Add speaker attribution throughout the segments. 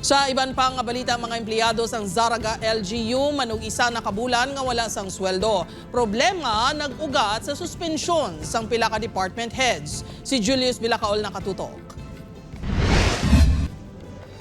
Speaker 1: Sa iban pang balita, mga empleyado sang Zaraga LGU manug isa na kabulan nga wala sang sweldo. Problema nag-ugat sa suspensyon sang pila ka department heads. Si Julius Bilacaol nakatutok.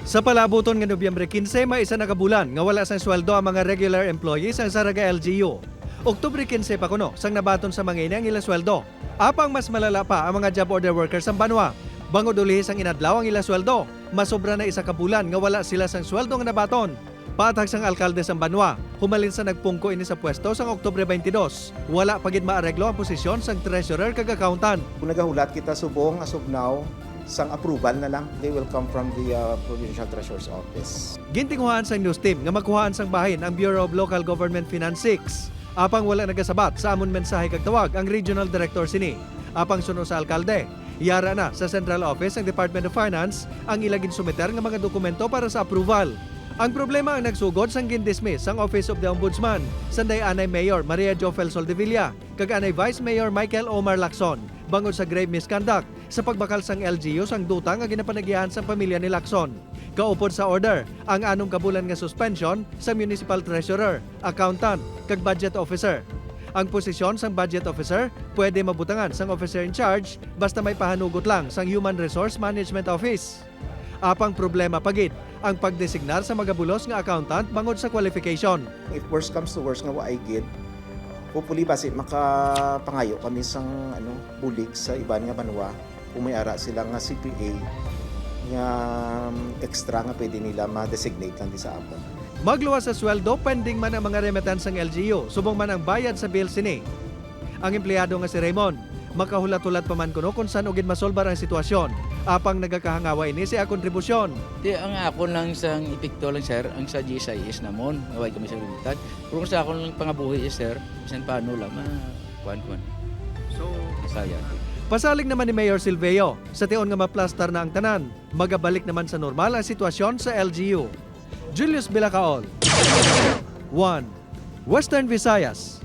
Speaker 2: Sa palabuton nga Nobyembre 15, may isa na kabulan nga wala sang sweldo ang mga regular employees sang Zaraga LGU. Oktubre 15 pa kuno sang nabaton sa mga ini ang ilang sweldo. Apang mas malala pa ang mga job order workers sa Banwa. Bangod ulihis ang inadlaw ang ilang sweldo. Masobra na isa ka bulan nga wala sila sang sweldo nga nabaton. Paatag sang alkalde sang Banwa, humalin sa nagpungko ini sa pwesto sang Oktubre 22. Wala pagid maareglo ang posisyon sang treasurer kag accountant.
Speaker 3: Kung nagahulat kita subong as of now, sang approval na lang, they will come from the Provincial Treasurer's Office.
Speaker 2: Gintinguhaan sang news team nga magkuhaan sang bahin ang Bureau of Local Government Finance 6. Apang wala nagasabat sa amon mensahe kag tawag ang Regional Director sini. Apang suno sa alkalde, yara na sa Central Office ng Department of Finance ang ilagin sumiter nga mga dokumento para sa approval. Ang problema ang nagsugod sang gindismiss ang Office of the Ombudsman, sanday anay Mayor Maria Jofel Soldevilla, kag anay Vice Mayor Michael Omar Lacson, bangod sa grave misconduct sa pagbakal sang LGU sang duta nga ginapanagyahan sa pamilya ni Lacson. Kaupod sa order ang anong kabulan nga suspension sa Municipal Treasurer, Accountant, kag Budget Officer. Ang posisyon sang Budget Officer pwede mabutangan sang Officer in Charge basta may pahanugot lang sang Human Resource Management Office. Apang problema pagid ang pagdesignar sa magabulos nga accountant bangod sa qualification.
Speaker 3: If worst comes to worst nga wa ay gid, hopefully basi makapangayo kami sang bulig sa iban nga banwa kung may ara sila nga CPA nga extra nga pwede nila ma-designate lang di sa apon.
Speaker 2: Magluwas sa sweldo pending man ang mga remittance ng LGU, subong man ang bayad sa bill sini. Ang empleyado nga si Raymond, makahulat-hulat pa man kuno kung saan ugid masolbar ang sitwasyon. Apang nagakahangawa ini siya kontribusyon.
Speaker 4: Di ang ako lang sa epekto lang sir, ang sa GSIS namon, naway kami sa limitad. Pero kung sa ako lang pangabuhi sir, bisan paano lang kuan. So, saya.
Speaker 2: Pasalig naman ni Mayor Silveo, sa tion nga maplastar na ang tanan, magabalik naman sa normal ang sitwasyon sa LGU. Julius Bilacaol, 1 Western Visayas.